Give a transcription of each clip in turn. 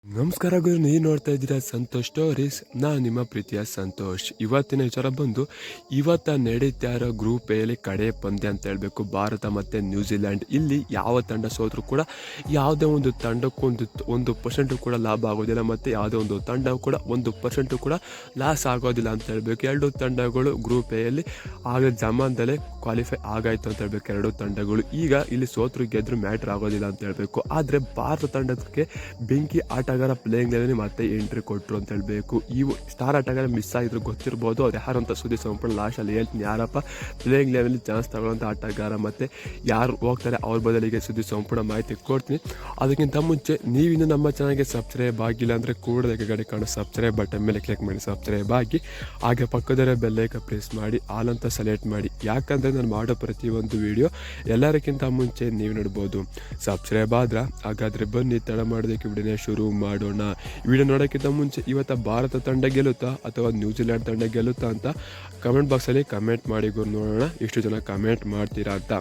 ನಮಸ್ಕಾರ ಗುರು, ನೀವು ನೋಡ್ತಾ ಇದ್ದೀರಾ ಸಂತೋಷ್ ಸ್ಟೋರೀಸ್. ನಾನು ನಿಮ್ಮ ಪ್ರೀತಿಯ ಸಂತೋಷ್. ಇವತ್ತಿನ ವಿಚಾರ ಬಂದು ಇವತ್ತ ನಡೀತಾ ಇರೋ ಗ್ರೂಪ್ ಎಲ್ಲಿ ಕಡೆ ಪಂದ್ಯ ಅಂತ ಹೇಳಬೇಕು. ಭಾರತ ಮತ್ತು ನ್ಯೂಜಿಲ್ಯಾಂಡ್. ಇಲ್ಲಿ ಯಾವ ತಂಡ ಸೋತ್ರೂ ಕೂಡ ಯಾವುದೇ ಒಂದು ತಂಡಕ್ಕೂ ಒಂದು ಪರ್ಸೆಂಟು ಕೂಡ ಲಾಭ ಆಗೋದಿಲ್ಲ, ಮತ್ತು ಯಾವುದೇ ಒಂದು ತಂಡ ಕೂಡ 1% ಕೂಡ ಲಾಸ್ ಆಗೋದಿಲ್ಲ ಅಂತ ಹೇಳಬೇಕು. ಎರಡು ತಂಡಗಳು ಗ್ರೂಪ್ ಎಲ್ಲಿ ಆಗ ಜಮಾನದಲ್ಲೇ ಕ್ವಾಲಿಫೈ ಆಗಾಯಿತು ಅಂತ ಹೇಳಬೇಕು. ಎರಡು ತಂಡಗಳು ಈಗ ಇಲ್ಲಿ ಸೋತ್ರು ಗೆದ್ರು ಮ್ಯಾಟ್ರ್ ಆಗೋದಿಲ್ಲ ಅಂತ ಹೇಳಬೇಕು. ಆದರೆ ಭಾರತ ತಂಡಕ್ಕೆ ಬೆಂಕಿ ಆಟಗಾರ ಪ್ಲೇಯಿಂಗ್ ಲೆವೆನ್ ಮತ್ತೆ ಎಂಟ್ರಿ ಕೊಟ್ಟರು ಅಂತ ಹೇಳಬೇಕು. ಇವು ಸ್ಟಾರ್ ಆಟಗಾರ ಮಿಸ್ ಆಗಿದ್ರು ಗೊತ್ತಿರ್ಬೋದು, ಅವ್ರು ಯಾರು ಅಂತ ಸುದ್ದಿ ಸಂಪೂರ್ಣ ಲಾಸ್ಟಲ್ಲಿ ಹೇಳ್ತೀನಿ. ಯಾರಪ್ಪ ಪ್ಲೇಯಿಂಗ್ ಲೆವೆನಲ್ಲಿ ಚಾನ್ಸ್ ತಗೊಳ್ಳೋಂಥ ಆಟಗಾರ ಮತ್ತು ಯಾರು ಹೋಗ್ತಾರೆ ಅವ್ರ ಬದಲಿಗೆ ಸುದ್ದಿ ಸಂಪೂರ್ಣ ಮಾಹಿತಿ ಕೊಡ್ತೀನಿ. ಅದಕ್ಕಿಂತ ಮುಂಚೆ ನೀವಿನ್ನು ನಮ್ಮ ಚಾನಲ್ಗೆ ಸಬ್ಸ್ಕ್ರೈಬ್ ಆಗಿಲ್ಲ ಅಂದರೆ ಕೂಡಲೇ ಕೆಳಗಡೆ ಕಾಣೋ ಸಬ್ಸ್ಕ್ರೈಬ್ ಬಟನ್ ಮೇಲೆ ಕ್ಲಿಕ್ ಮಾಡಿ ಸಬ್ಸ್ಕ್ರೈಬ್ ಆಗಿ, ಹಾಗೆ ಪಕ್ಕದಲ್ಲೇ ಬೆಲ್ಲೈಕ ಪ್ರೆಸ್ ಮಾಡಿ ಆಲ್ ಅಂತ ಸೆಲೆಕ್ಟ್ ಮಾಡಿ. ಯಾಕಂದರೆ ನಾನು ಮಾಡೋ ಪ್ರತಿಯೊಂದು ವಿಡಿಯೋ ಎಲ್ಲರಿಗಿಂತ ಮುಂಚೆ ನೀವು ನೋಡ್ಬೋದು. ಸಬ್ಸ್ಕ್ರೈಬ್ ಆದ್ರೆ ಹಾಗಾದರೆ ಬನ್ನಿ ತಡ ಮಾಡೋದಕ್ಕೆ ವಿಡಿಯೋನ ಶುರು ಮಾಡೋಣ. ವಿಡಿಯೋ ನೋಡೋಕ್ಕಿಂತ ಮುಂಚೆ ಇವತ್ತು ಭಾರತ ತಂಡ ಗೆಲ್ಲುತ್ತಾ ಅಥವಾ ನ್ಯೂಜಿಲ್ಯಾಂಡ್ ತಂಡ ಗೆಲ್ಲುತ್ತಾ ಅಂತ ಕಮೆಂಟ್ ಬಾಕ್ಸಲ್ಲಿ ಕಮೆಂಟ್ ಮಾಡಿ ನೋಡೋಣ ಎಷ್ಟು ಜನ ಕಮೆಂಟ್ ಮಾಡ್ತೀರಾ ಅಂತ.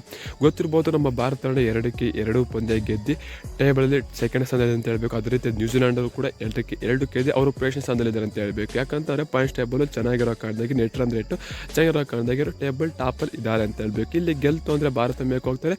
ಗೊತ್ತಿರ್ಬೋದು, ನಮ್ಮ ಭಾರತ ತಂಡ 2-2 ಪಂದ್ಯ ಗೆದ್ದು ಟೇಬಲಲ್ಲಿ ಸೆಕೆಂಡ್ ಸ್ಥಾನದಲ್ಲಿ ಅಂತ ಹೇಳಬೇಕು. ಅದೇ ರೀತಿ ನ್ಯೂಜಿಲ್ಯಾಂಡರು ಕೂಡ 2-2 ಗೆದ್ದು ಅವರು ಪೇಷನ್ ಸ್ಥಾನದಲ್ಲಿದ್ದಾರೆ ಅಂತ ಹೇಳಬೇಕು. ಯಾಕಂತಂದರೆ ಪಾಯಿಂಟ್ಸ್ ಟೇಬಲ್ ಚೆನ್ನಾಗಿರೋ ಕಾರಣದಾಗಿ ನೆಟ್ ರನ್ ರೇಟು ಚೆನ್ನಾಗಿರೋ ಕಾರಣದಾಗಿ ಟೇಬಲ್ ಟಾಪಲ್ಲಿ ಇದ್ದಾರೆ ಅಂತ ಹೇಳಬೇಕು. ಇಲ್ಲಿ ಗೆಲ್ತು ಅಂದರೆ ಭಾರತ ಮೇಕ್ ಹೋಗ್ತಾರೆ,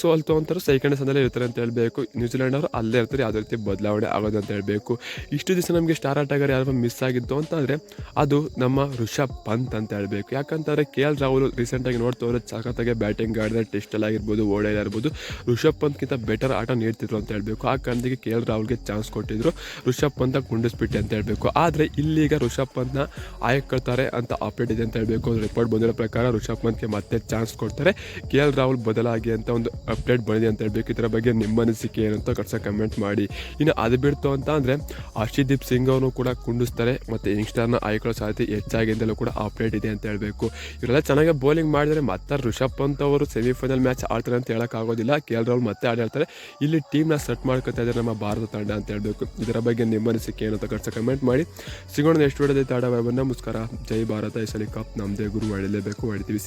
ಸೋಲ್ತು ಅಂತಾರೆ ಸೆಕೆಂಡ್ ಸ್ಥಾನದಲ್ಲಿ ಇರ್ತಾರೆ ಅಂತ ಹೇಳಬೇಕು. ನ್ಯೂಜಿಲ್ಯಾಂಡ್ ಅವರು ಅಲ್ಲೇ ಇರ್ತಾರೆ, ಯಾವುದೇ ರೀತಿ ಬದಲಾವಣೆ ಆಗೋದು ಅಂತ ಹೇಳಬೇಕು. ಇಷ್ಟು ದಿವಸ ನಮಗೆ ಸ್ಟಾರ್ ಆಟಗಾರ ಯಾರು ಮಿಸ್ ಆಗಿದ್ದು ಅಂತಂದರೆ ಅದು ನಮ್ಮ ರಿಷಬ್ ಪಂತ್ ಅಂತ ಹೇಳಬೇಕು. ಯಾಕಂತಂದರೆ KL ರಾಹುಲ್ ರೀಸೆಂಟಾಗಿ ನೋಡ್ತವ್ರೆ ಸಖತ್ತಾಗಿ ಬ್ಯಾಟಿಂಗ್ ಆಡಿದ್ರೆ, ಟೆಸ್ಟಲ್ಲಿ ಆಗಿರ್ಬೋದು, ಓಡೈಲ್ ಆಗಿರ್ಬೋದು, ರಿಷಬ್ ಪಂತ್ಗಿಂತ ಬೆಟರ್ ಆಟ ನೀಡ್ತಿದ್ರು ಅಂತ ಹೇಳಬೇಕು. ಆ ಕಾರಣಕ್ಕೆ KL ರಾಹುಲ್ಗೆ ಚಾನ್ಸ್ ಕೊಟ್ಟಿದ್ರು, ರಿಷಬ್ ಪಂತ ಕುಂಡಿಸ್ಬಿಟ್ಟೆ ಅಂತ ಹೇಳಬೇಕು. ಆದರೆ ಇಲ್ಲೀಗ ರಿಷಬ್ ಪಂತ್ನ ಆಯ್ಕೊಳ್ತಾರೆ ಅಂತ ಅಪ್ಡೇಟ್ ಇದೆ ಅಂತ ಹೇಳಬೇಕು. ರಿಪೋರ್ಟ್ ಬಂದಿರೋ ಪ್ರಕಾರ ರಿಷಬ್ ಪಂತ್ಗೆ ಮತ್ತೆ ಚಾನ್ಸ್ ಕೊಡ್ತಾರೆ, KL ರಾಹುಲ್ ಬದಲಾಗಿ ಅಂತ ಒಂದು ಅಪ್ಡೇಟ್ ಬಂದಿದೆ ಅಂತ ಹೇಳಬೇಕು. ಇದರ ಬಗ್ಗೆ ನಿಮ್ಮ ಅನಿಸಿಕೆ ಏನಂತ ಕಮೆಂಟ್ ಮಾಡಿ. ಇನ್ನು ಅದು ಬಿಡ್ತು ಅಂತ ಅಂದರೆ ಹರ್ಷದೀಪ್ ಸಿಂಗ್ ಅವನು ಕೂಡ ಕುಂಡಿಸ್ತಾರೆ ಮತ್ತು ಯಂಗ್ಸ್ಟರ್ನ ಆಯ್ಕೊಳ್ಳೋ ಸಾಧ್ಯತೆ ಹೆಚ್ಚಾಗಿದ್ದಲ್ಲೂ ಕೂಡ ಅಪ್ಡೇಟ್ ಇದೆ ಅಂತ ಹೇಳಬೇಕು. ಇವರೆಲ್ಲ ಚೆನ್ನಾಗಿ ಬೌಲಿಂಗ್ ಮಾಡಿದರೆ ಮತ್ತೆ ರಿಷಬ್ ಪಂತ್ ಅವರು ಸೆಮಿಫೈನಲ್ ಮ್ಯಾಚ್ ಆಡ್ತಾರೆ ಅಂತ ಹೇಳೋಕ್ಕಾಗೋದಿಲ್ಲ. KL ರಾಹುಲ್ ಮತ್ತೆ ಆಡ್ತಾರೆ. ಇಲ್ಲಿ ಟೀಮ್ನ ಸೆಟ್ ಮಾಡ್ಕೊತಾ ಇದ್ದಾರೆ ನಮ್ಮ ಭಾರತ ತಂಡ ಅಂತ ಹೇಳಬೇಕು. ಇದರ ಬಗ್ಗೆ ನಿಮ್ಮ ಅನಿಸಿಕೆ ಏನಂತ ಕಮೆಂಟ್ ಮಾಡಿ. ಸಿಗೋಣ ನೆಕ್ಸ್ಟ್ ವಿಡಿಯೋದಲ್ಲಿ. ನಮಸ್ಕಾರ, ಜೈ ಭಾರತ. ಈ ಸಲ ಕಪ್ ನಮ್ಮದೇ ಗುರು, ಹೊಡಿಲೇಬೇಕು, ಹೊಡಿತೀವಿ.